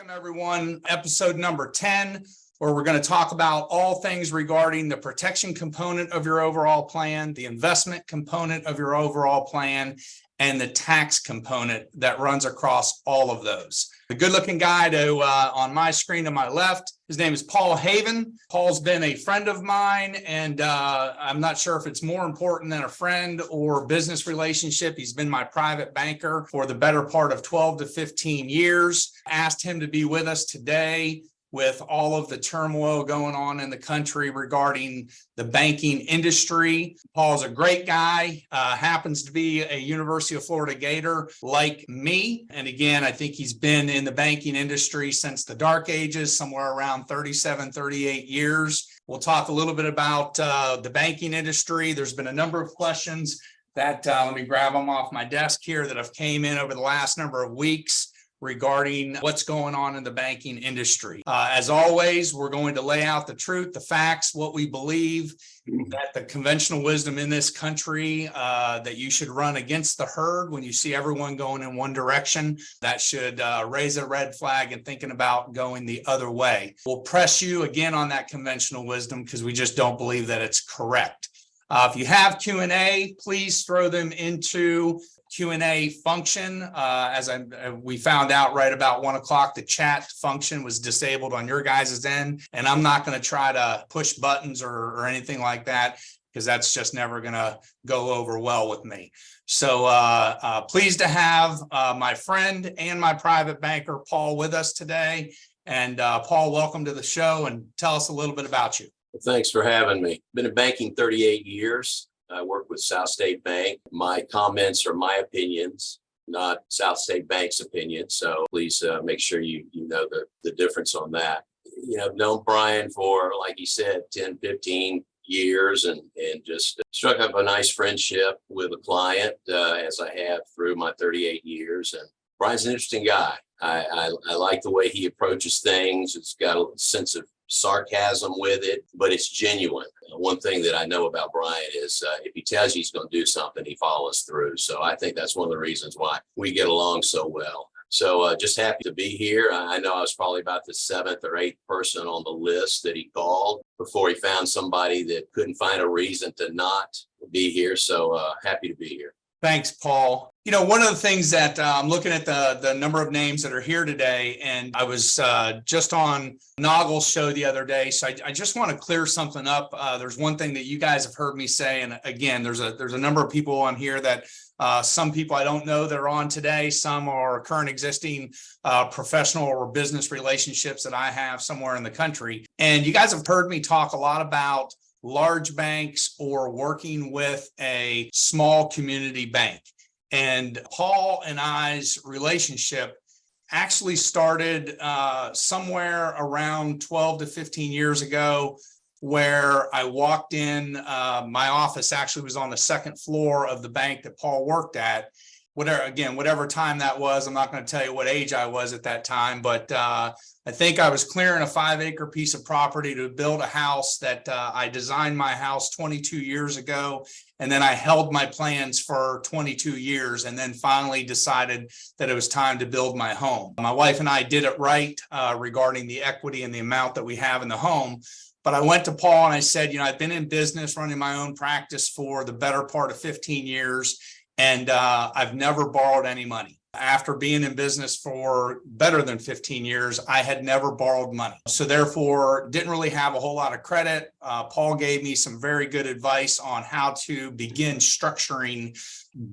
Welcome, everyone. Episode number 10, where we're going to talk about all things regarding the protection component of your overall plan, the investment component of your overall plan, and the tax component that runs across all of those. The good-looking guy on my screen to my left, his name is Paul Haven. Paul's been a friend of mine, and I'm not sure if it's more important than a friend or business relationship. He's been my private banker for the better part of 12 to 15 years. Asked him to be with us today with all of the turmoil going on in the country regarding the banking industry. Paul's a great guy, happens to be a University of Florida Gator like me. And again, I think he's been in the banking industry since the dark ages, somewhere around 37, 38 years. We'll talk a little bit about the banking industry. There's been a number of questions that, let me grab them off my desk here, that have came in over the last number of weeks regarding what's going on in the banking industry. As always, we're going to lay out the truth, the facts, what we believe, that the conventional wisdom in this country, that you should run against the herd when you see everyone going in one direction. That should raise a red flag and thinking about going the other way. We'll press you again on that conventional wisdom because we just don't believe that it's correct. If you have Q&A, please throw them into Q&A function. We found out right about 1 o'clock, the chat function was disabled on your guys' end, and I'm not going to try to push buttons or anything like that because that's just never going to go over well with me. So pleased to have my friend and my private banker, Paul, with us today. And Paul, welcome to the show, and tell us a little bit about you. Well, thanks for having me. Been in banking 38 years. I work with South State Bank. My comments are my opinions, not South State Bank's opinion. So please make sure you know the difference on that. You know, I've known Brian for, like he said, 10, 15 years and just struck up a nice friendship with a client as I have through my 38 years. And Brian's an interesting guy. I like the way he approaches things. It's got a sense of sarcasm with it, but it's genuine. One thing that I know about Brian is if he tells you he's going to do something, he follows through. So I think that's one of the reasons why we get along so well. So just happy to be here. I know I was probably about the 7th or 8th person on the list that he called before he found somebody that couldn't find a reason to not be here. So happy to be here. Thanks, Paul. You know, one of the things that I'm looking at the number of names that are here today, and I was just on Noggle's show the other day, so I just want to clear something up. There's one thing that you guys have heard me say, and again, there's a number of people on here that some people I don't know that are on today. Some are current existing professional or business relationships that I have somewhere in the country. And you guys have heard me talk a lot about large banks or working with a small community bank. And Paul and I's relationship actually started somewhere around 12 to 15 years ago, where I walked in, my office actually was on the second floor of the bank that Paul worked at. Whatever time that was, I'm not going to tell you what age I was at that time, but I think I was clearing a 5-acre piece of property to build a house that I designed my house 22 years ago. And then I held my plans for 22 years and then finally decided that it was time to build my home. My wife and I did it right regarding the equity and the amount that we have in the home. But I went to Paul and I said, you know, I've been in business running my own practice for the better part of 15 years. And I've never borrowed any money. After being in business for better than 15 years, I had never borrowed money. So therefore, didn't really have a whole lot of credit. Paul gave me some very good advice on how to begin structuring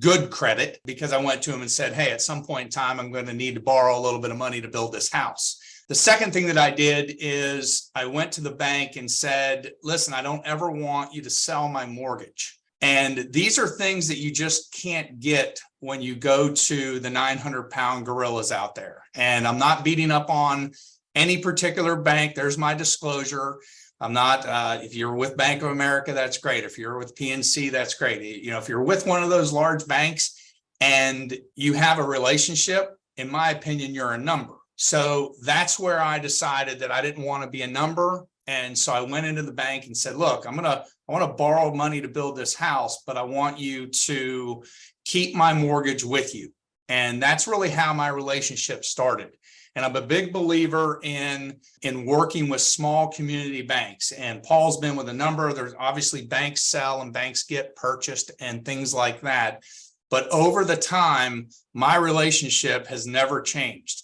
good credit, because I went to him and said, hey, at some point in time, I'm going to need to borrow a little bit of money to build this house. The second thing that I did is I went to the bank and said, listen, I don't ever want you to sell my mortgage. And these are things that you just can't get when you go to the 900-pound gorillas out there. And I'm not beating up on any particular bank. There's my disclosure. I'm not, if you're with Bank of America, that's great. If you're with PNC, that's great. You know, if you're with one of those large banks and you have a relationship, in my opinion, you're a number. So that's where I decided that I didn't want to be a number. And so I went into the bank and said, look, I want to borrow money to build this house, but I want you to keep my mortgage with you. And that's really how my relationship started. And I'm a big believer in working with small community banks. And Paul's been with a number. There's obviously banks sell and banks get purchased and things like that. But over the time, my relationship has never changed.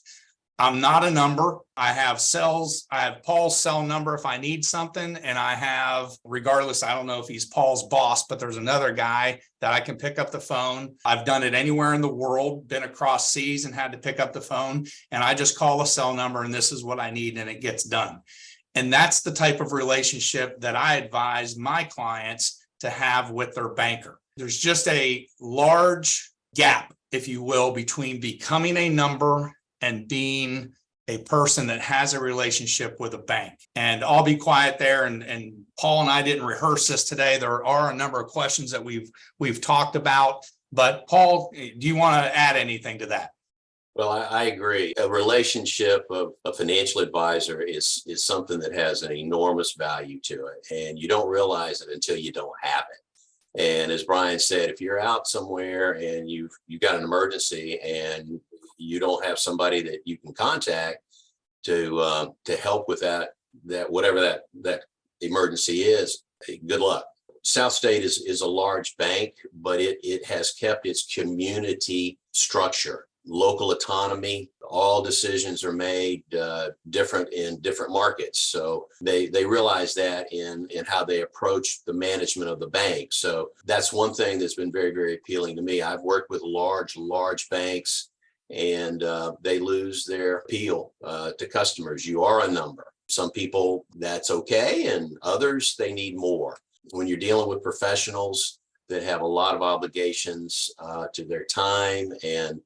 I'm not a number. I have Paul's cell number if I need something. And I have, regardless, I don't know if he's Paul's boss, but there's another guy that I can pick up the phone. I've done it anywhere in the world, been across seas and had to pick up the phone. And I just call a cell number and this is what I need and it gets done. And that's the type of relationship that I advise my clients to have with their banker. There's just a large gap, if you will, between becoming a number and being a person that has a relationship with a bank. And I'll be quiet there. And Paul and I didn't rehearse this today. There are a number of questions that we've talked about. But Paul, do you want to add anything to that? Well, I agree. A relationship of a financial advisor is something that has an enormous value to it. And you don't realize it until you don't have it. And as Brian said, if you're out somewhere and you've got an emergency and you don't have somebody that you can contact to help with that whatever that emergency is, good luck. South State is a large bank, but it has kept its community structure, local autonomy. All decisions are made different in different markets. So they realize that in how they approach the management of the bank. So that's one thing that's been very, very appealing to me. I've worked with large banks and they lose their appeal to customers. You are a number. Some people, that's okay, and others, they need more. When you're dealing with professionals that have a lot of obligations to their time and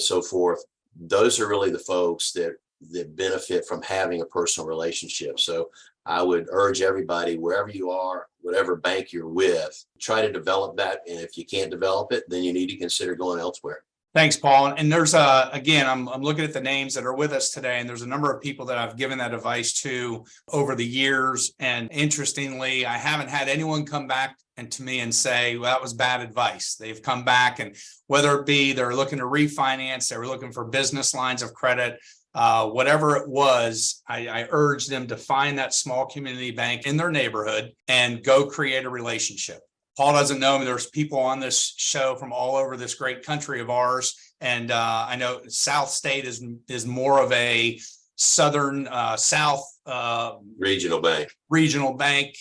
so forth, those are really the folks that benefit from having a personal relationship. So I would urge everybody, wherever you are, whatever bank you're with, try to develop that. And if you can't develop it, then you need to consider going elsewhere. Thanks, Paul. And there's again, I'm looking at the names that are with us today, and there's a number of people that I've given that advice to over the years. And interestingly, I haven't had anyone come back to me and say, well, that was bad advice. They've come back, and whether it be they're looking to refinance, they were looking for business lines of credit, whatever it was, I urge them to find that small community bank in their neighborhood and go create a relationship. Paul doesn't know, there's people on this show from all over this great country of ours. And I know South State is more of a southern South regional bank,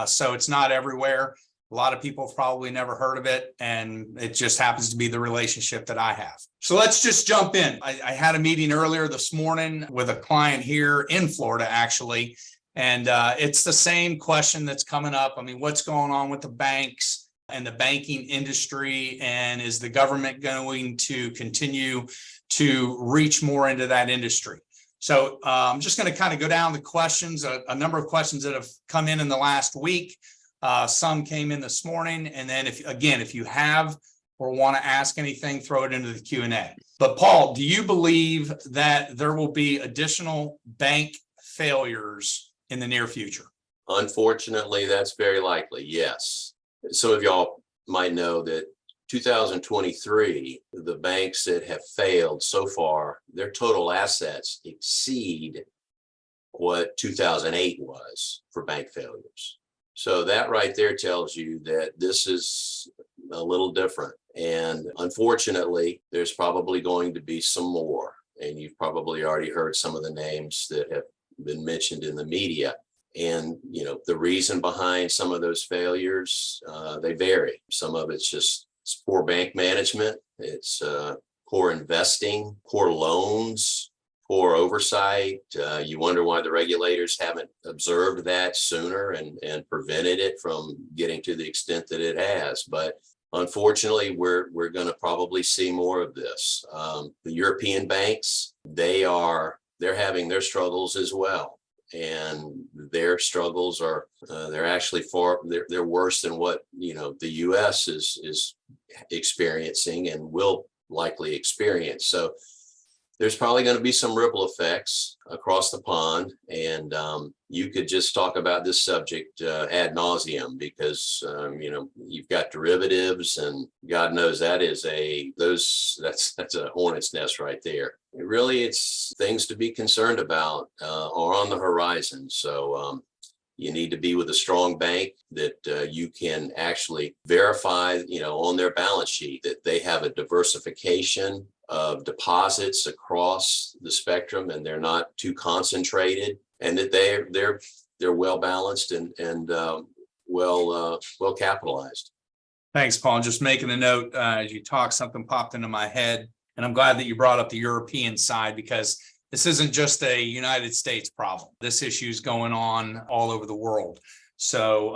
so it's not everywhere. A lot of people have probably never heard of it, and it just happens to be the relationship that I have. So let's just jump in. I had a meeting earlier this morning with a client here in Florida, actually. And it's the same question that's coming up. I mean, what's going on with the banks and the banking industry? And is the government going to continue to reach more into that industry? So I'm just going to kind of go down the questions, a number of questions that have come in the last week. Some came in this morning. And then if you have or want to ask anything, throw it into the Q&A. But Paul, do you believe that there will be additional bank failures in the near future? Unfortunately, that's very likely. Yes. Some of y'all might know that 2023, the banks that have failed so far, their total assets exceed what 2008 was for bank failures. So that right there tells you that this is a little different. And unfortunately, there's probably going to be some more. And you've probably already heard some of the names that have been mentioned in the media. And, the reason behind some of those failures, they vary. Some of it's poor bank management. It's poor investing, poor loans, poor oversight. You wonder why the regulators haven't observed that sooner and prevented it from getting to the extent that it has. But unfortunately, we're going to probably see more of this. The European banks, they're having their struggles as well. And their struggles are, they're actually they're worse than what, the US is experiencing and will likely experience. So there's probably going to be some ripple effects across the pond. And you could just talk about this subject ad nauseum because, you've got derivatives, and God knows that's a hornet's nest right there. Really, it's things to be concerned about or on the horizon. So you need to be with a strong bank that you can actually verify, on their balance sheet that they have a diversification of deposits across the spectrum and they're not too concentrated, and that they're well balanced and well capitalized. Thanks, Paul. Just making a note as you talk, something popped into my head, and I'm glad that you brought up the European side because this isn't just a United States problem. This issue is going on all over the world. So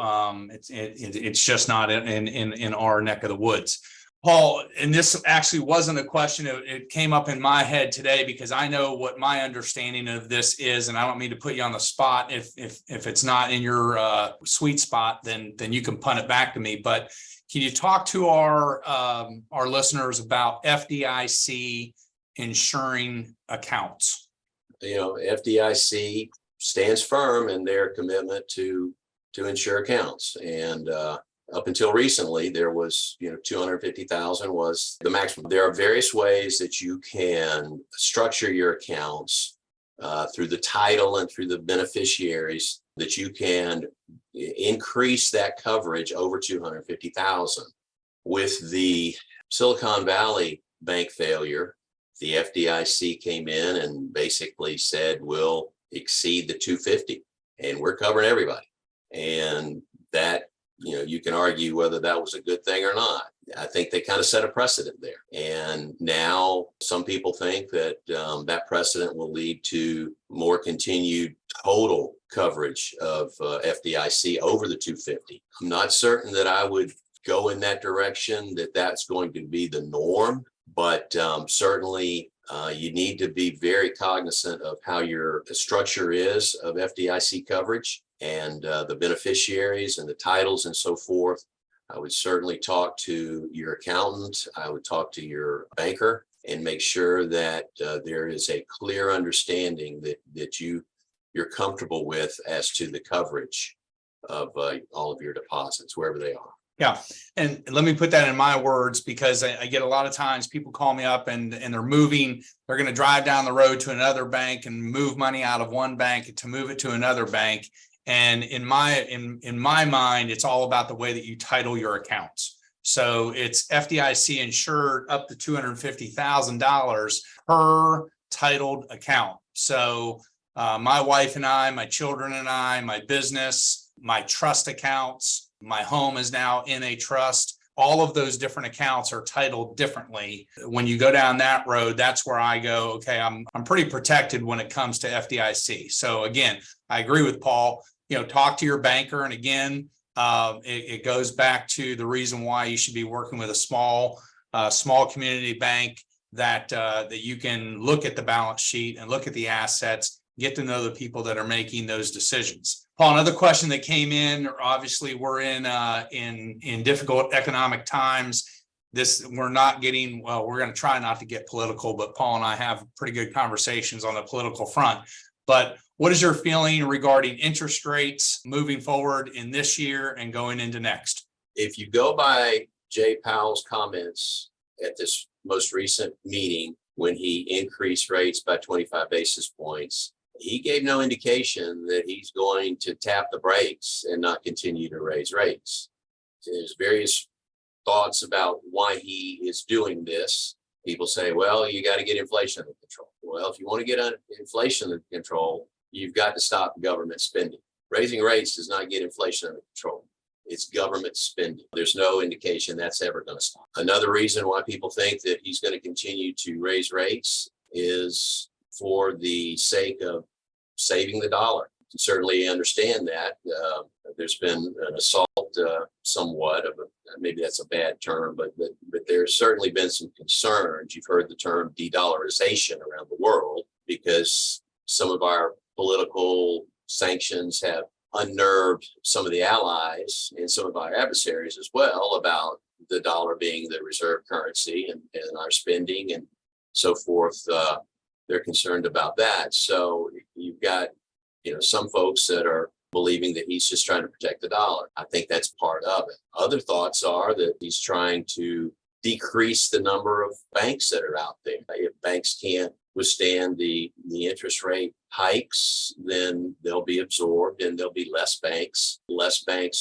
it's just not in our neck of the woods. Paul, and this actually wasn't a question. It came up in my head today because I know what my understanding of this is, and I don't mean to put you on the spot. If it's not in your sweet spot, then you can punt it back to me. But can you talk to our listeners about FDIC insuring accounts? FDIC stands firm in their commitment to insure accounts, and up until recently, there was, 250,000 was the maximum. There are various ways that you can structure your accounts through the title and through the beneficiaries that you can increase that coverage over 250,000. With the Silicon Valley bank failure, the FDIC came in and basically said, we'll exceed the 250 and we're covering everybody. And that, you can argue whether that was a good thing or not. I think they kind of set a precedent there. And now some people think that that precedent will lead to more continued total coverage of FDIC over the 250. I'm not certain that I would go in that direction, that that's going to be the norm, but certainly you need to be very cognizant of how your structure is of FDIC coverage and the beneficiaries and the titles and so forth. I would certainly talk to your accountant. I would talk to your banker and make sure that there is a clear understanding that you're comfortable with as to the coverage of all of your deposits, wherever they are. Yeah. And let me put that in my words, because I get a lot of times people call me up and they're moving, they're going to drive down the road to another bank and move money out of one bank to move it to another bank. And in my mind, it's all about the way that you title your accounts. So it's FDIC insured up to $250,000 per titled account. So my wife and I, my children and I, my business, my trust accounts, my home is now in a trust. All of those different accounts are titled differently. When you go down that road, that's where I go, okay, I'm pretty protected when it comes to FDIC. So again, I agree with Paul, talk to your banker. And again, it goes back to the reason why you should be working with a small community bank that you can look at the balance sheet and look at the assets, get to know the people that are making those decisions. Paul, another question that came in, obviously we're in difficult economic times. We're going to try not to get political, but Paul and I have pretty good conversations on the political front. But what is your feeling regarding interest rates moving forward in this year and going into next? If you go by Jay Powell's comments at this most recent meeting, when he increased rates by 25 basis points, he gave no indication that he's going to tap the brakes and not continue to raise rates. There's various thoughts about why he is doing this. People say, well, you got to get inflation under control. Well, if you want to get inflation under control, you've got to stop government spending. Raising rates does not get inflation under control. It's government spending. There's no indication that's ever going to stop. Another reason why people think that he's going to continue to raise rates is for the sake of saving the dollar. You certainly understand that. There's been an assault somewhat of maybe that's a bad term, but there's certainly been some concerns. You've heard the term de-dollarization around the world because some of our political sanctions have unnerved some of the allies and some of our adversaries as well about the dollar being the reserve currency and our spending and so forth. They're concerned about that. So you've got, some folks that are believing that he's just trying to protect the dollar. I think that's part of it. Other thoughts are that he's trying to decrease the number of banks that are out there. If banks can't withstand the interest rate hikes, then they'll be absorbed and there'll be less banks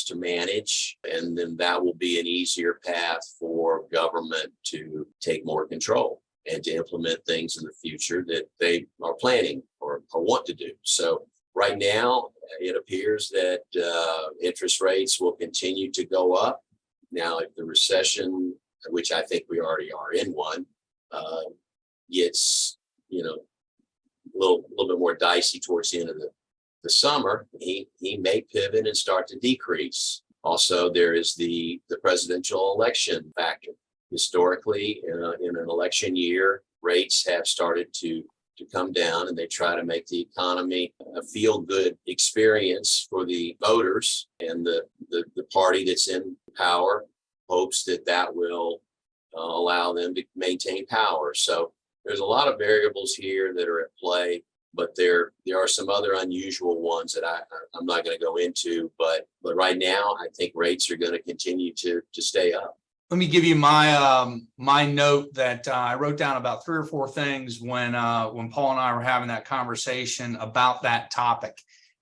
to manage. And then that will be an easier path for government to take more control and to implement things in the future that they are planning or want to do. So right now, it appears that interest rates will continue to go up. Now, if the recession, which I think we already are in one, gets a little bit more dicey towards the end of the summer, he may pivot and start to decrease. Also, there is the presidential election factor. Historically, in an election year, rates have started to come down, and they try to make the economy a feel-good experience for the voters. And the party that's in power hopes that will allow them to maintain power. So there's a lot of variables here that are at play, but there are some other unusual ones that I'm not going to go into. But right now, I think rates are going to continue to stay up. Let me give you my my note that I wrote down about 3 or 4 things when Paul and I were having that conversation about that topic.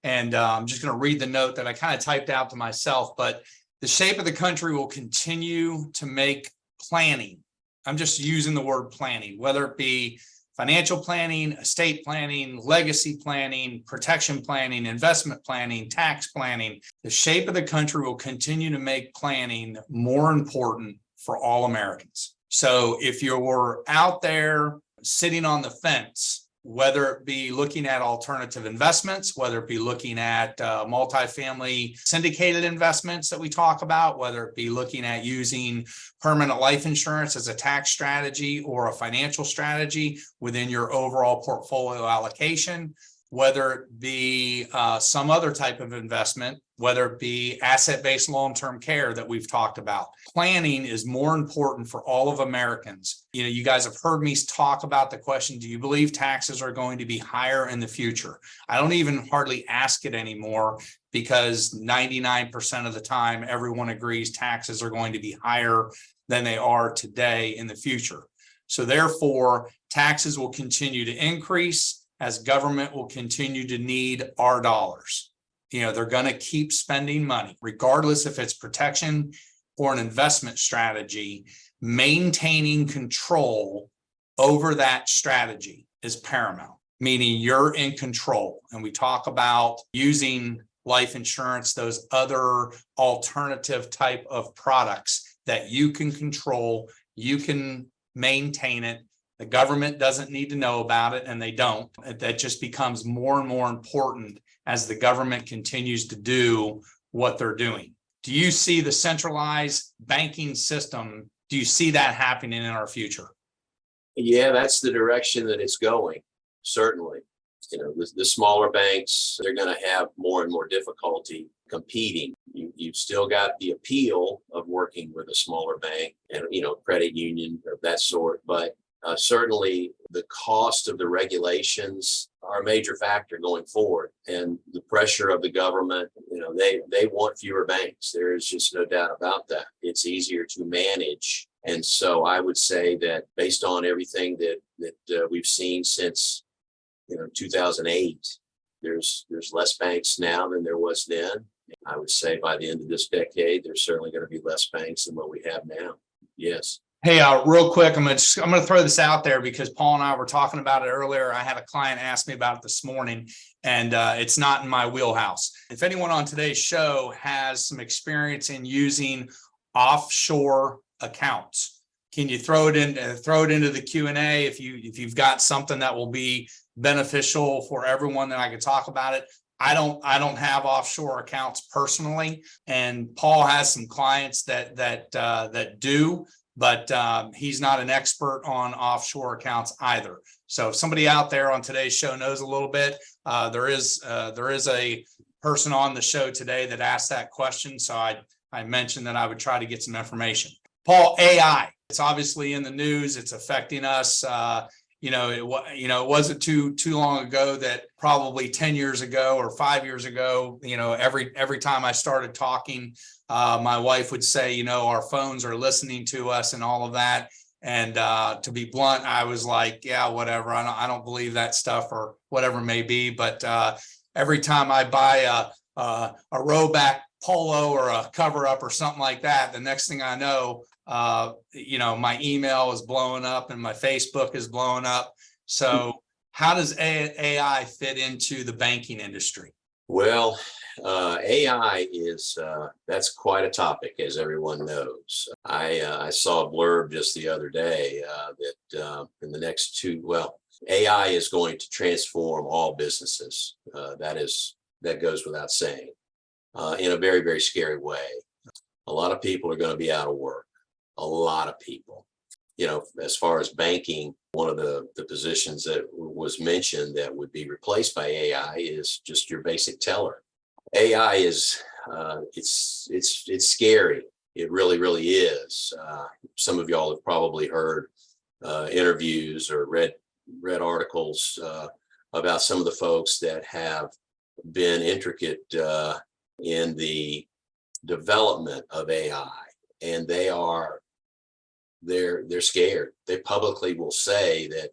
And I'm just going to read the note that I kind of typed out to myself. But the shape of the country will continue to make planning. I'm just using the word planning, whether it be financial planning, estate planning, legacy planning, protection planning, investment planning, tax planning. The shape of the country will continue to make planning more important for all Americans. So if you're out there sitting on the fence, whether it be looking at alternative investments, whether it be looking at multifamily syndicated investments that we talk about, whether it be looking at using permanent life insurance as a tax strategy or a financial strategy within your overall portfolio allocation, whether it be some other type of investment, whether it be asset-based long-term care that we've talked about. Planning is more important for all of Americans. You guys have heard me talk about the question, do you believe taxes are going to be higher in the future? I don't even hardly ask it anymore because 99% of the time, everyone agrees taxes are going to be higher than they are today in the future. So therefore, taxes will continue to increase as government will continue to need our dollars. They're going to keep spending money, regardless if it's protection or an investment strategy. Maintaining control over that strategy is paramount, meaning you're in control. And we talk about using life insurance, those other alternative type of products that you can control, you can maintain it. The government doesn't need to know about it, and they don't. That just becomes more and more important as the government continues to do what they're doing. Do you see the centralized banking system? Do you see that happening in our future? Yeah, that's the direction that it's going, certainly. The smaller banks, they're going to have more and more difficulty competing. You've still got the appeal of working with a smaller bank and, credit union of that sort, but certainly the cost of the regulations are a major factor going forward, and the pressure of the government. They want fewer banks. There is just no doubt about that. It's easier to manage. And so I would say that based on everything that we've seen since 2008, there's less banks now than there was then. I would say by the end of this decade, there's certainly going to be less banks than what we have now. Yes. Hey, real quick, I'm going to throw this out there because Paul and I were talking about it earlier. I had a client ask me about it this morning, and it's not in my wheelhouse. If anyone on today's show has some experience in using offshore accounts, can you throw it into the Q&A if you've got something that will be beneficial for everyone that I could talk about it? I don't have offshore accounts personally, and Paul has some clients that do. But he's not an expert on offshore accounts either. So if somebody out there on today's show knows a little bit, there is a person on the show today that asked that question. So I mentioned that I would try to get some information. Paul, AI, it's obviously in the news. It's affecting us it wasn't too long ago that probably 10 years ago or 5 years ago, every time I started talking, my wife would say, our phones are listening to us and all of that. And to be blunt, I was like, yeah, whatever. I don't believe that stuff or whatever it may be. But every time I buy a rowback polo or a cover up or something like that, the next thing I know, my email is blowing up and my Facebook is blowing up. So how does AI fit into the banking industry? Well, AI is that's quite a topic, as everyone knows. I saw a blurb just the other day that in the next AI is going to transform all businesses. That goes without saying, in a very, very scary way. A lot of people are going to be out of work. A lot of people. As far as banking, one of the positions that was mentioned that would be replaced by AI is just your basic teller. AI is it's scary. It really, really is. Some of y'all have probably heard interviews or read articles about some of the folks that have been intricate in the development of AI, and they're scared. They publicly will say that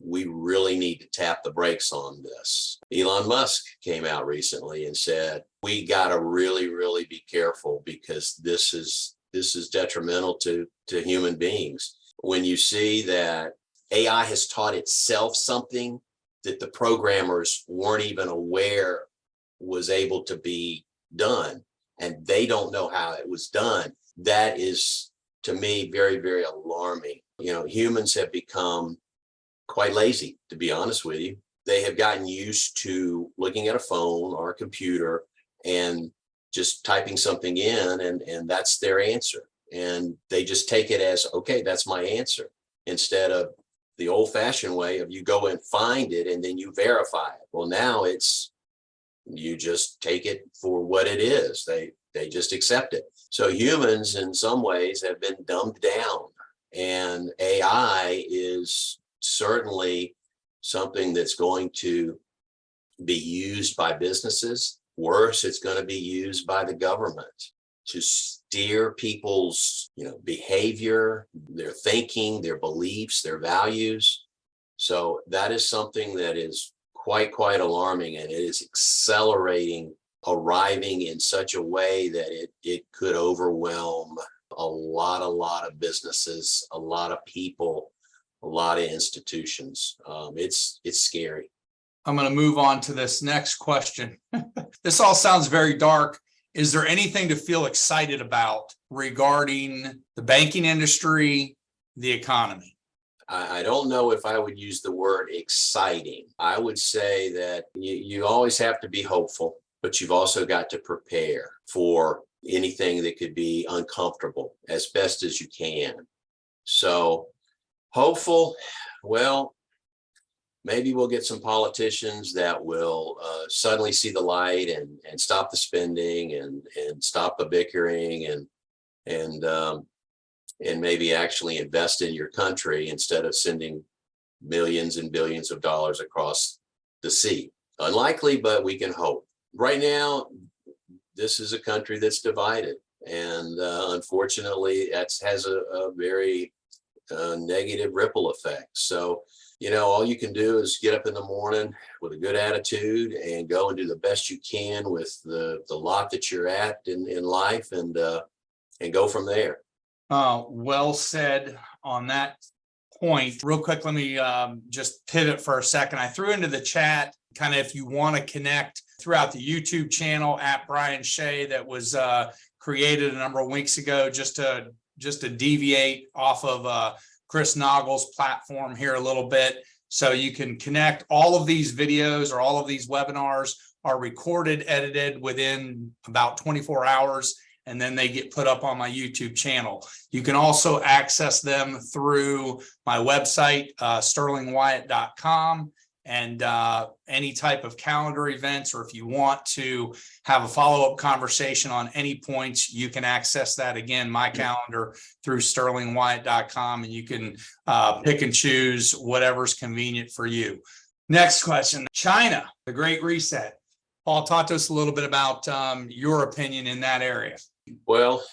we really need to tap the brakes on this. Elon Musk came out recently and said, we got to really, really be careful because this is detrimental to human beings. When you see that AI has taught itself something that the programmers weren't even aware was able to be done, and they don't know how it was done, that is, to me, very, very alarming. Humans have become quite lazy, to be honest with you. They have gotten used to looking at a phone or a computer and just typing something in, and that's their answer. And they just take it as, okay, that's my answer, instead of the old-fashioned way of you go and find it and then you verify it. Well, now you just take it for what it is. They just accept it. So humans, in some ways, have been dumbed down, and AI is certainly something that's going to be used by businesses. Worse, it's going to be used by the government to steer people's, behavior, their thinking, their beliefs, their values. So that is something that is quite alarming, and it is arriving in such a way that it could overwhelm a lot of businesses, a lot of people, a lot of institutions. It's scary. I'm going to move on to this next question. This all sounds very dark. Is there anything to feel excited about regarding the banking industry, the economy? I don't know if I would use the word exciting. I would say that you always have to be hopeful, but you've also got to prepare for anything that could be uncomfortable as best as you can. So hopeful, well, maybe we'll get some politicians that will suddenly see the light and stop the spending and stop the bickering and maybe actually invest in your country instead of sending millions and billions of dollars across the sea. Unlikely, but we can hope. Right now, this is a country that's divided, and unfortunately, that has a very negative ripple effect. So, all you can do is get up in the morning with a good attitude and go and do the best you can with the lot that you're at in life, and go from there. Well said on that point. Real quick, let me just pivot for a second. I threw into the chat kind of if you want to connect throughout the YouTube channel at Brian Shey that was created a number of weeks ago, just to deviate off of Chris Nagel's platform here a little bit. So you can connect. All of these videos or all of these webinars are recorded, edited within about 24 hours. And then they get put up on my YouTube channel. You can also access them through my website, sterlingwyatt.com. And any type of calendar events, or if you want to have a follow-up conversation on any points, you can access that again, my calendar, through sterlingwyatt.com, and you can pick and choose whatever's convenient for you. Next question, China, the Great Reset. Paul, talk to us a little bit about your opinion in that area. Well,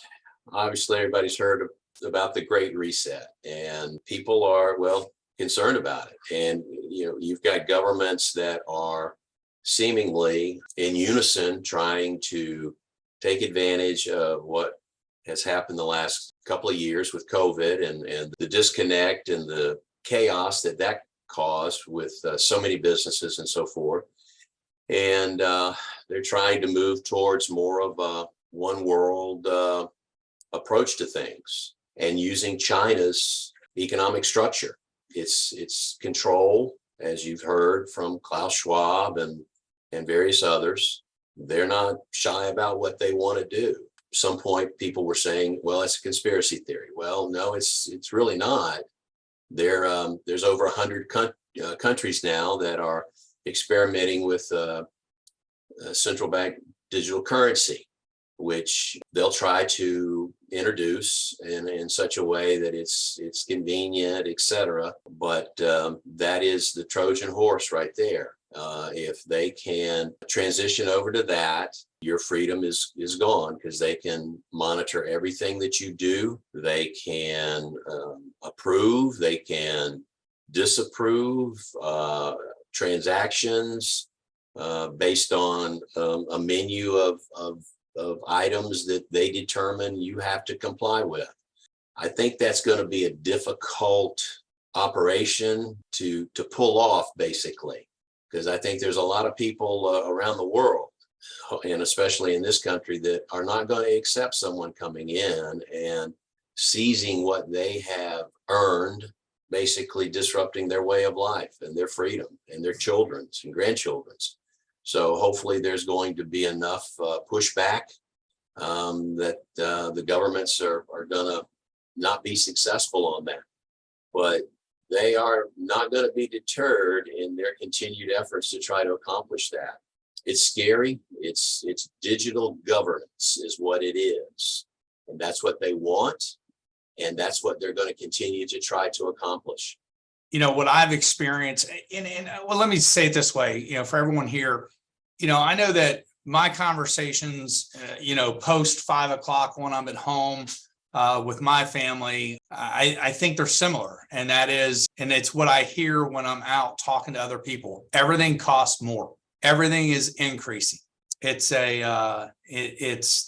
obviously everybody's heard about the Great Reset, and people are, well, concerned about it. And you've got governments that are seemingly in unison trying to take advantage of what has happened the last couple of years with COVID and the disconnect and the chaos that caused with so many businesses and so forth. And they're trying to move towards more of a one world approach to things, and using China's economic structure. It's control, as you've heard from Klaus Schwab and various others. They're not shy about what they want to do. At some point, people were saying, well, it's a conspiracy theory. Well, no, it's really not. There's over 100 countries now that are experimenting with central bank digital currency, which they'll try to introduce in such a way that it's convenient, etc. But that is the Trojan horse right there. If they can transition over to that, your freedom is gone, because they can monitor everything that you do. They can approve, they can disapprove transactions based on a menu of items that they determine you have to comply with. I think that's going to be a difficult operation to pull off, basically, because I think there's a lot of people around the world, and especially in this country, that are not going to accept someone coming in and seizing what they have earned, basically disrupting their way of life and their freedom and their children's and grandchildren's. So hopefully there's going to be enough pushback that the governments are going to not be successful on that. But they are not going to be deterred in their continued efforts to try to accomplish that. It's scary. It's digital governance is what it is. And that's what they want. And that's what they're going to continue to try to accomplish. What I've experienced, and well, let me say it this way, for everyone here, I know that my conversations, post 5 o'clock when I'm at home with my family, I think they're similar. And it's what I hear when I'm out talking to other people. Everything costs more. Everything is increasing. It's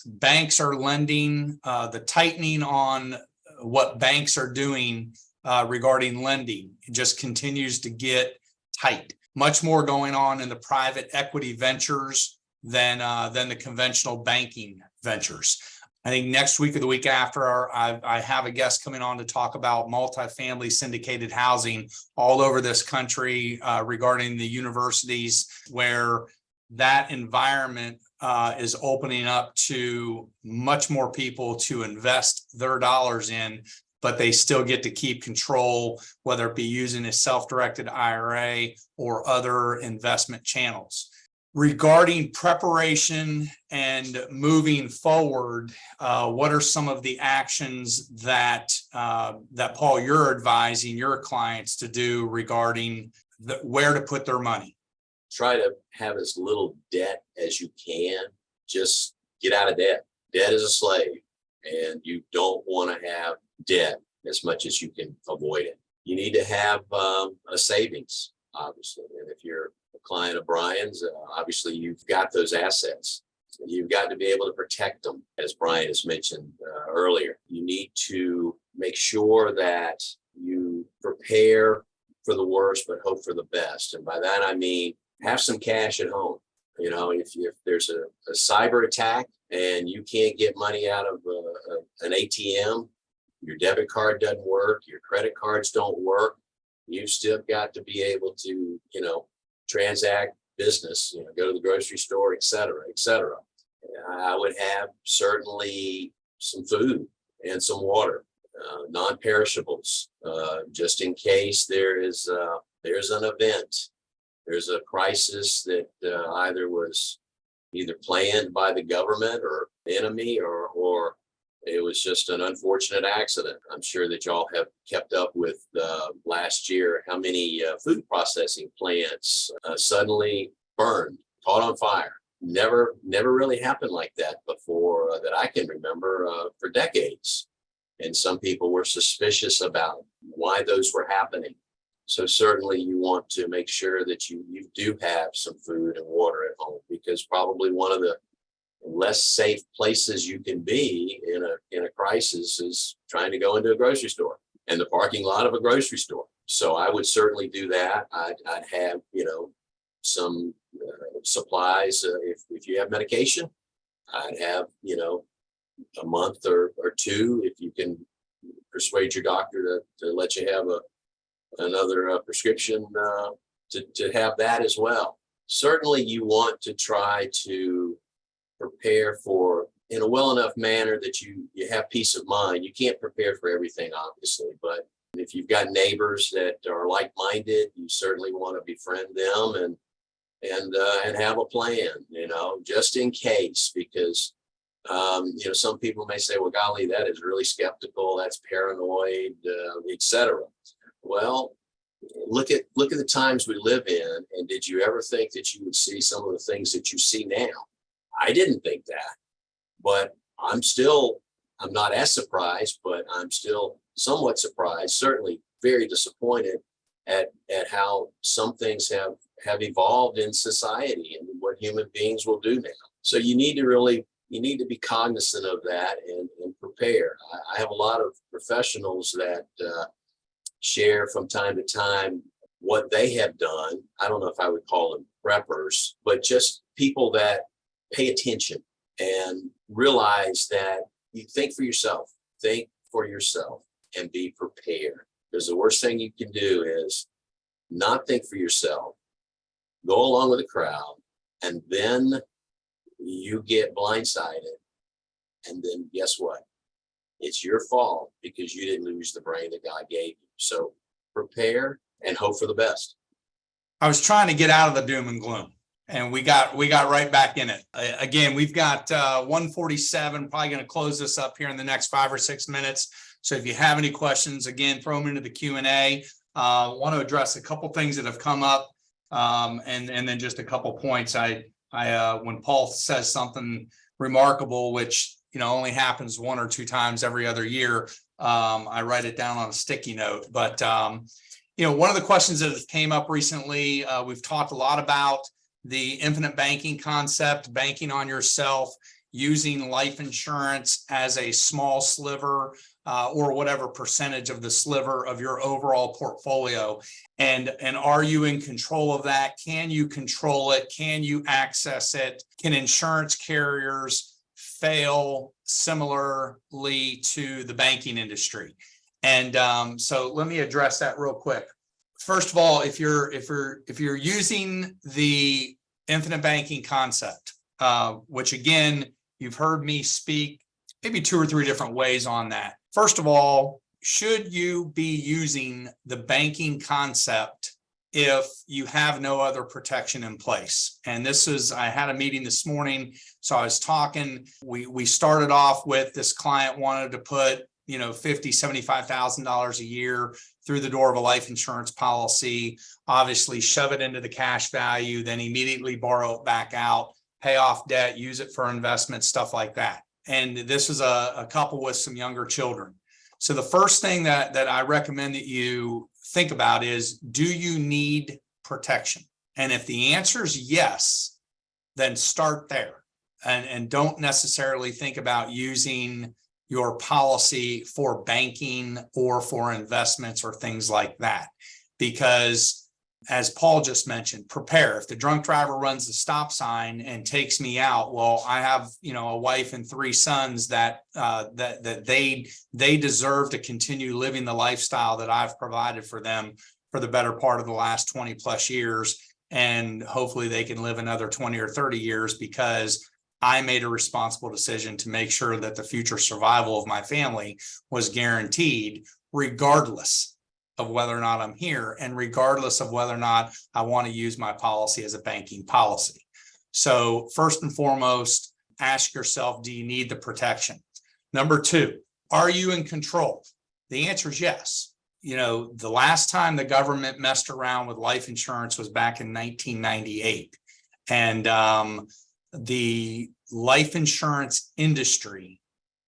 banks are lending, the tightening on what banks are doing regarding lending just continues to get tight. Much more going on in the private equity ventures than the conventional banking ventures. I think next week or the week after, I have a guest coming on to talk about multifamily syndicated housing all over this country regarding the universities, where that environment is opening up to much more people to invest their dollars in, but they still get to keep control, whether it be using a self-directed IRA or other investment channels. Regarding preparation and moving forward, what are some of the actions that Paul, you're advising your clients to do regarding where to put their money? Try to have as little debt as you can. Just get out of debt. Debt is a slave, and you don't want to have debt as much as you can avoid it. You need to have a savings, obviously. And if you're a client of Brian's, obviously you've got those assets. You've got to be able to protect them, as Brian has mentioned earlier. You need to make sure that you prepare for the worst, but hope for the best. And by that, I mean, have some cash at home. If there's a cyber attack and you can't get money out of an ATM, your debit card doesn't work, your credit cards don't work, you've still got to be able to, transact business, go to the grocery store, et cetera, et cetera. I would have certainly some food and some water, non-perishables, just in case there's an event there's a crisis that either was planned by the government or enemy, or it was just an unfortunate accident. I'm sure that y'all have kept up with last year how many food processing plants suddenly burned, caught on fire. Never really happened like that before that I can remember for decades. And some people were suspicious about why those were happening. So certainly you want to make sure that you do have some food and water at home, because probably one of the less safe places you can be in a crisis is trying to go into a grocery store and the parking lot of a grocery store. So I would certainly do that. I'd have, some supplies. If you have medication, I'd have, a month or two, if you can persuade your doctor to let you have another prescription, to have that as well. Certainly you want to try to prepare for in a well enough manner that you have peace of mind. You can't prepare for everything, obviously, but if you've got neighbors that are like-minded, you certainly want to befriend them and have a plan, just in case, because some people may say, well, golly, that is really skeptical, that's paranoid, etc. Well, look at the times we live in, and did you ever think that you would see some of the things that you see now? I didn't think that, but I'm not as surprised, but I'm still somewhat surprised, certainly very disappointed at how some things have evolved in society and what human beings will do now. So you need to be cognizant of that and prepare. I have a lot of professionals that share from time to time what they have done. I don't know if I would call them preppers, but just people that pay attention and realize that you think for yourself and be prepared. Because the worst thing you can do is not think for yourself, go along with the crowd, and then you get blindsided. And then guess what? It's your fault because you didn't use the brain that God gave you. So prepare and hope for the best. I was trying to get out of the doom and gloom, and we got right back in it. Again, we've got 1:47, probably going to close this up here in the next 5 or 6 minutes. So if you have any questions, again, throw them into the Q&A. Want to address a couple things that have come up, and then just a couple points. I when Paul says something remarkable, which only happens 1 or 2 times every other year, I write it down on a sticky note. But one of the questions that came up recently, we've talked a lot about the infinite banking concept, banking on yourself, using life insurance as a small sliver or whatever percentage of the sliver of your overall portfolio. And are you in control of that? Can you control it? Can you access it? Can insurance carriers fail similarly to the banking industry? And so let me address that real quick. First of all, if you're using the infinite banking concept, which again, you've heard me speak maybe 2 or 3 different ways on that. First of all, should you be using the banking concept if you have no other protection in place? And I had a meeting this morning, so I was talking, we started off with this client wanted to put $50,000, $75,000 a year through the door of a life insurance policy, obviously shove it into the cash value, then immediately borrow it back out, pay off debt, use it for investments, stuff like that. And this is a couple with some younger children. So the first thing that I recommend that you think about is, do you need protection? And if the answer is yes, then start there and don't necessarily think about using your policy for banking or for investments or things like that. Because as Paul just mentioned, prepare. If the drunk driver runs the stop sign and takes me out, well, I have, a wife and 3 sons that they deserve to continue living the lifestyle that I've provided for them for the better part of the last 20 plus years. And hopefully they can live another 20 or 30 years because I made a responsible decision to make sure that the future survival of my family was guaranteed, regardless of whether or not I'm here, and regardless of whether or not I want to use my policy as a banking policy. So first and foremost, ask yourself, do you need the protection? Number two, are you in control? The answer is yes. You know, the last time the government messed around with life insurance was back in 1998. And the life insurance industry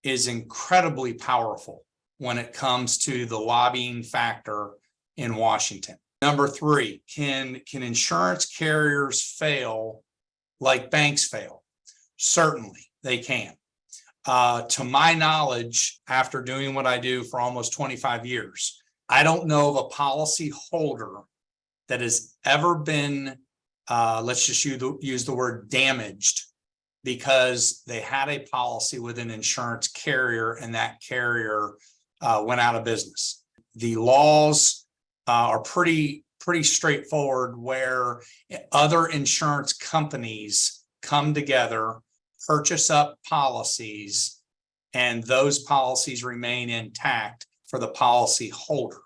is incredibly powerful when it comes to the lobbying factor in Washington. Number three, can insurance carriers fail like banks fail? Certainly they can. To my knowledge, after doing what I do for almost 25 years, I don't know of a policy holder that has ever been, let's just use the word damaged, because they had a policy with an insurance carrier and that carrier went out of business. The laws are pretty straightforward, where other insurance companies come together, purchase up policies, and those policies remain intact for the policy holder.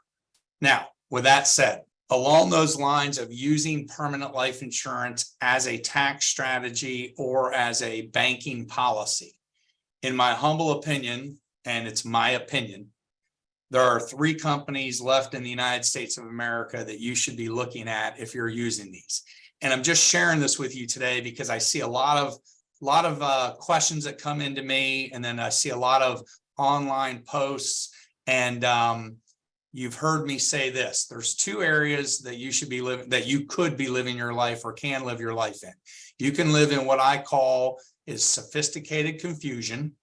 Now, with that said, along those lines of using permanent life insurance as a tax strategy or as a banking policy, in my humble opinion, and it's my opinion, there are three companies left in the United States of America that you should be looking at if you're using these. And I'm just sharing this with you today because I see a lot of questions that come into me, and then I see a lot of online posts. And you've heard me say this: there's two areas that you should be living, that you could be living your life or can live your life in. You can live in what I call is sophisticated confusion,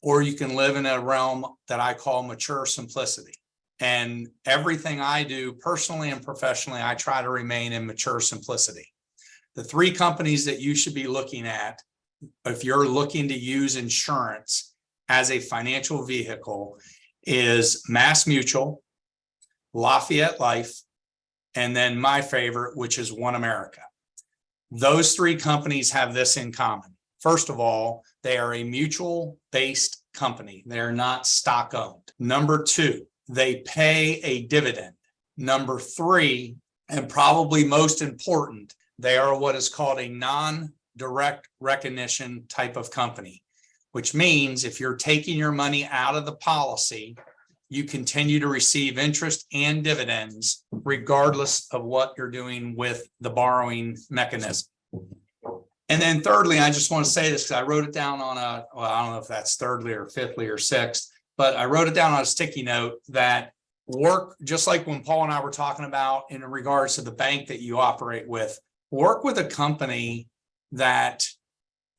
or you can live in a realm that I call mature simplicity. And everything I do personally and professionally, I try to remain in mature simplicity. The three companies that you should be looking at if you're looking to use insurance as a financial vehicle is Mass Mutual, Lafayette Life, and then my favorite, which is One America. Those three companies have this in common. First of all, they are a mutual-based company. They are not stock-owned. Number two, they pay a dividend. Number three, and probably most important, they are what is called a non-direct recognition type of company, which means if you're taking your money out of the policy, you continue to receive interest and dividends regardless of what you're doing with the borrowing mechanism. And then thirdly, I just want to say this because I wrote it down on I don't know if that's thirdly or fifthly or sixth, but I wrote it down on a sticky note that work, just like when Paul and I were talking about in regards to the bank that you operate with, work with a company that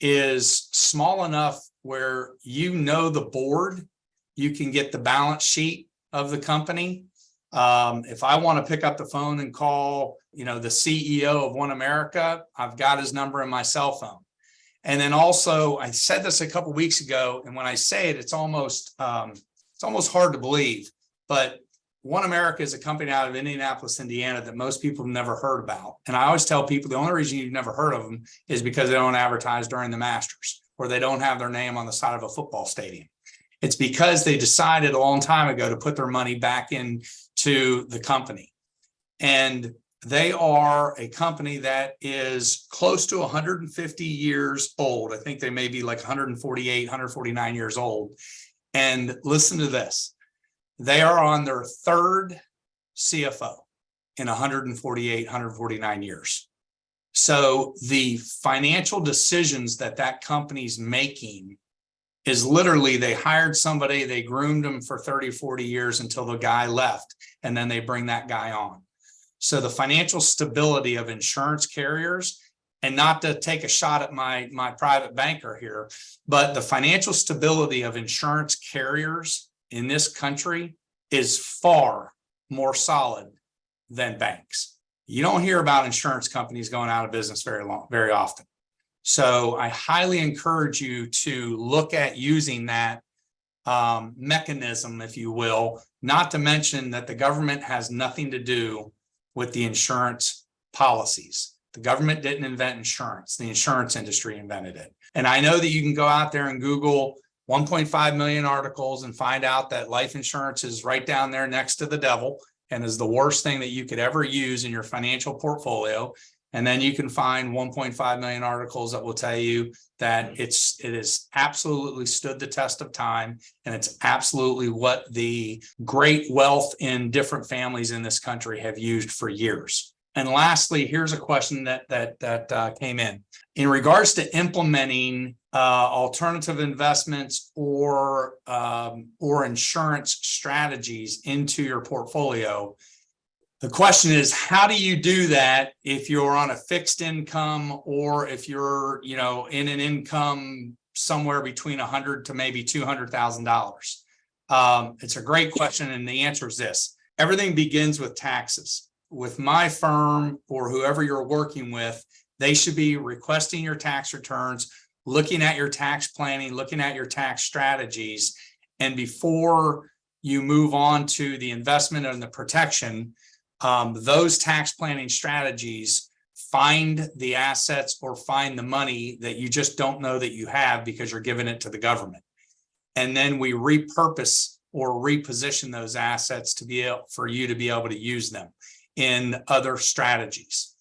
is small enough where you know the board, you can get the balance sheet of the company. If I want to pick up the phone and call, the CEO of One America, I've got his number in my cell phone. And then also, I said this a couple of weeks ago, and when I say it, it's almost hard to believe, but One America is a company out of Indianapolis, Indiana that most people have never heard about. And I always tell people the only reason you've never heard of them is because they don't advertise during the Masters, or they don't have their name on the side of a football stadium. It's because they decided a long time ago to put their money back into the company. And they are a company that is close to 150 years old. I think they may be like 148, 149 years old. And listen to this. They are on their third CFO in 148, 149 years. So the financial decisions that company's making is literally they hired somebody, they groomed them for 30, 40 years until the guy left, and then they bring that guy on. So the financial stability of insurance carriers, and not to take a shot at my private banker here, but the financial stability of insurance carriers in this country is far more solid than banks. You don't hear about insurance companies going out of business very often. So I highly encourage you to look at using that mechanism, if you will, not to mention that the government has nothing to do with the insurance policies. The government didn't invent insurance. The insurance industry invented it. And I know that you can go out there and Google 1.5 million articles and find out that life insurance is right down there next to the devil. and is the worst thing that you could ever use in your financial portfolio. And then you can find 1.5 million articles that will tell you that it has absolutely stood the test of time. And it's absolutely what the great wealth in different families in this country have used for years. And lastly, here's a question that came in regards to implementing alternative investments or insurance strategies into your portfolio. The question is, how do you do that if you're on a fixed income or if you're, in an income somewhere between $100,000 to maybe $200,000? It's a great question, and the answer is this: everything begins with taxes. With my firm or whoever you're working with, they should be requesting your tax returns, looking at your tax planning, looking at your tax strategies, and before you move on to the investment and the protection, those tax planning strategies find the assets or find the money that you just don't know that you have because you're giving it to the government. And then we repurpose or reposition those assets to be able for you to be able to use them in other strategies.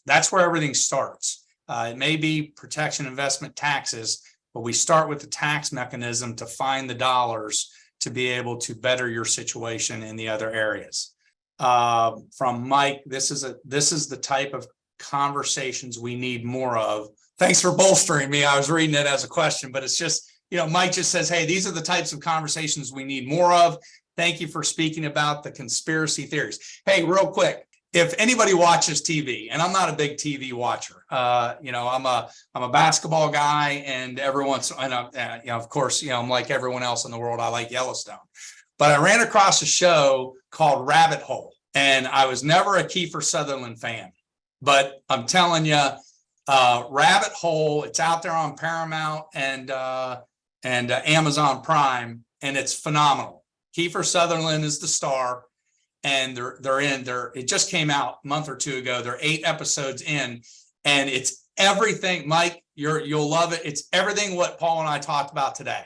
That's where everything starts. It may be protection, investment, taxes, but we start with the tax mechanism to find the dollars to be able to better your situation in the other areas. From Mike, this is the type of conversations we need more of. Thanks for bolstering me. I was reading it as a question, but it's just, Mike just says, hey, these are the types of conversations we need more of. Thank you for speaking about the conspiracy theories. Hey, real quick, if anybody watches TV, and I'm not a big TV watcher, I'm a basketball guy, and of course, I'm like everyone else in the world. I like Yellowstone. But I ran across a show called Rabbit Hole, and I was never a Kiefer Sutherland fan. But I'm telling you, Rabbit Hole, it's out there on Paramount and Amazon Prime, and it's phenomenal. Kiefer Sutherland is the star, and it just came out a month or two ago. They're 8 episodes in, and it's everything. Mike, you'll love it. It's everything what Paul and I talked about today.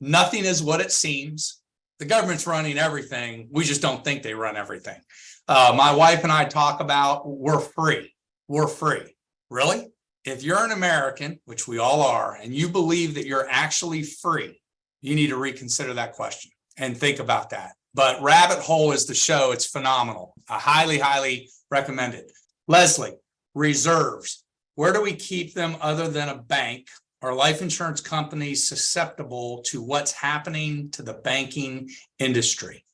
Nothing is what it seems. The government's running everything. We just don't think they run everything. My wife and I talk about we're free. We're free. Really? If you're an American, which we all are, and you believe that you're actually free, you need to reconsider that question and think about that. But Rabbit Hole is the show. It's phenomenal. I highly, highly recommend it. Leslie, reserves. Where do we keep them other than a bank? Are life insurance companies susceptible to what's happening to the banking industry?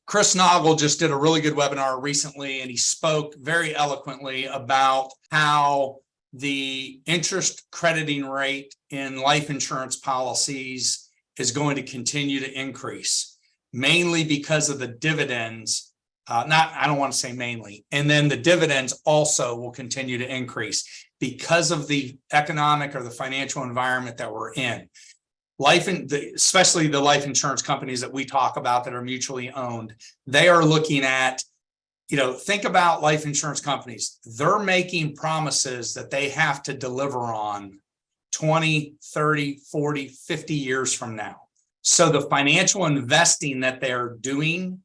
Chris Noggle just did a really good webinar recently, and he spoke very eloquently about how the interest crediting rate in life insurance policies is going to continue to increase, mainly because of the dividends. I don't want to say mainly. And then the dividends also will continue to increase because of the economic or the financial environment that we're in. Especially the life insurance companies that we talk about that are mutually owned, they are looking at, think about life insurance companies. They're making promises that they have to deliver on 20, 30, 40, 50 years from now. So the financial investing that they're doing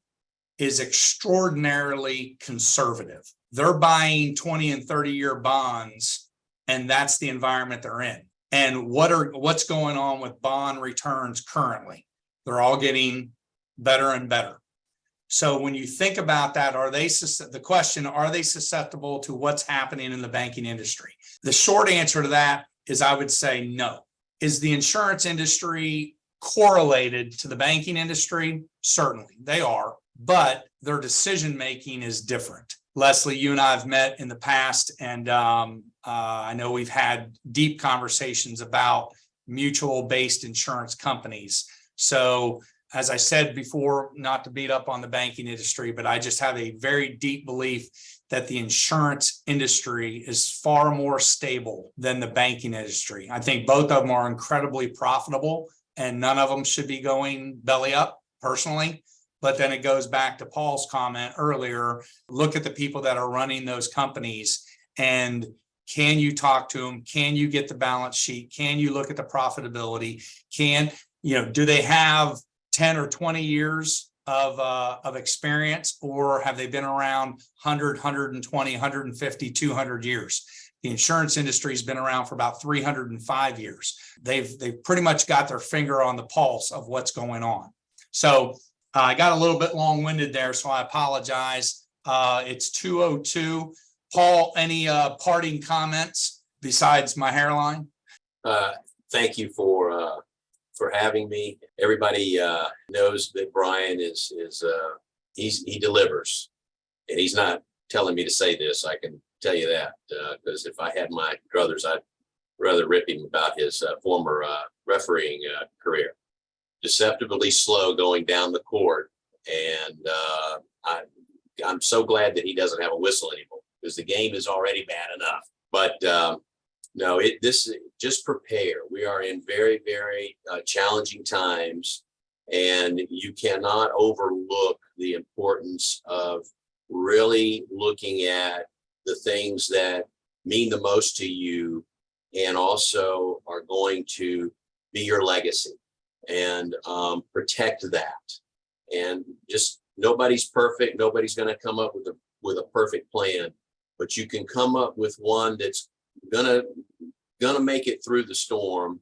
is extraordinarily conservative. They're buying 20 and 30-year bonds, and that's the environment they're in. And what's going on with bond returns currently? They're all getting better and better. So when you think about that, are they susceptible to what's happening in the banking industry? The short answer to that is I would say no. Is the insurance industry correlated to the banking industry? Certainly, they are, but their decision-making is different. Leslie, you and I have met in the past, and I know we've had deep conversations about mutual-based insurance companies. So as I said before, not to beat up on the banking industry, but I just have a very deep belief that the insurance industry is far more stable than the banking industry. I think both of them are incredibly profitable, and none of them should be going belly up, personally. But then it goes back to Paul's comment earlier. Look at the people that are running those companies, and can you talk to them? Can you get the balance sheet? Can you look at the profitability? Do they have 10 or 20 years of experience, or have they been around 100, 120, 150, 200 years? The insurance industry has been around for about 305 years. They've pretty much got their finger on the pulse of what's going on. So I got a little bit long-winded there, so I apologize. It's 2:02. Paul, any parting comments besides my hairline? Thank you for having me. Everybody knows that Brian he delivers, and he's not telling me to say this. I can tell you that because if I had my druthers, I'd rather rip him about his former refereeing career. Deceptively slow going down the court, and I'm so glad that he doesn't have a whistle anymore because the game is already bad enough. But no, just prepare. We are in very, very challenging times, and you cannot overlook the importance of really looking at the things that mean the most to you and also are going to be your legacy, and protect that. And just nobody's perfect. Nobody's going to come up with a perfect plan, but you can come up with one that's gonna make it through the storm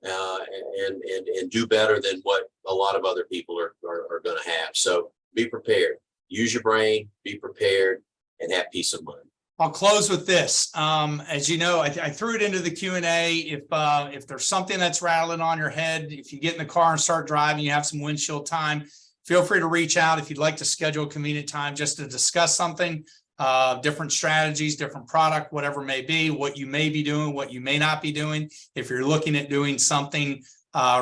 and do better than what a lot of other people are going to have. So be prepared. Use your brain. Be prepared, and have peace of mind. I'll close with this. As you know, I threw it into the Q&A. If there's something that's rattling on your head, if you get in the car and start driving, you have some windshield time, feel free to reach out if you'd like to schedule a convenient time just to discuss something, different strategies, different product, whatever it may be, what you may be doing, what you may not be doing. If you're looking at doing something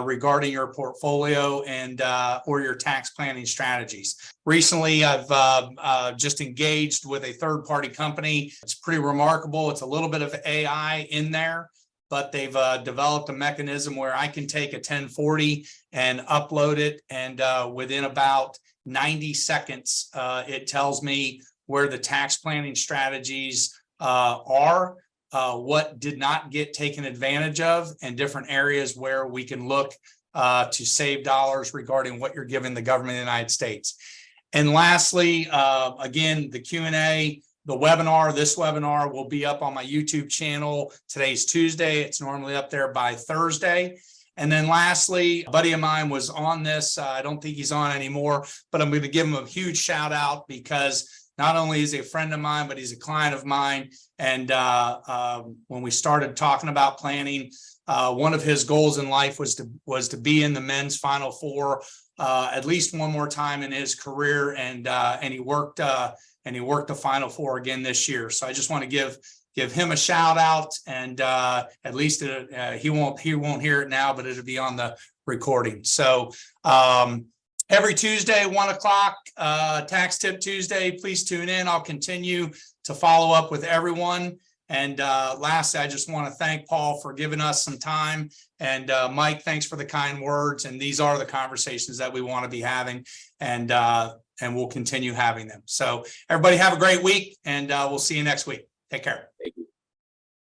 regarding your portfolio and or your tax planning strategies. Recently, I've just engaged with a third-party company. It's pretty remarkable. It's a little bit of AI in there, but they've developed a mechanism where I can take a 1040 and upload it, and within about 90 seconds, it tells me where the tax planning strategies are, what did not get taken advantage of, and different areas where we can look to save dollars regarding what you're giving the government of the United States. And lastly, again, the Q&A, the webinar, this webinar will be up on my YouTube channel. Today's Tuesday. It's normally up there by Thursday. And then lastly, a buddy of mine was on this. I don't think he's on anymore, but I'm going to give him a huge shout out because not only is he a friend of mine, but he's a client of mine. And when we started talking about planning, one of his goals in life was to be in the men's Final Four at least one more time in his career, and he worked the Final Four again this year. So I just want to give him a shout out, and at least he won't hear it now, but it'll be on the recording. So every Tuesday, 1 o'clock, Tax Tip Tuesday. Please tune in. I'll continue to follow up with everyone. And lastly, I just want to thank Paul for giving us some time. And Mike, thanks for the kind words. And these are the conversations that we want to be having, and we'll continue having them. So everybody have a great week, and we'll see you next week. Take care.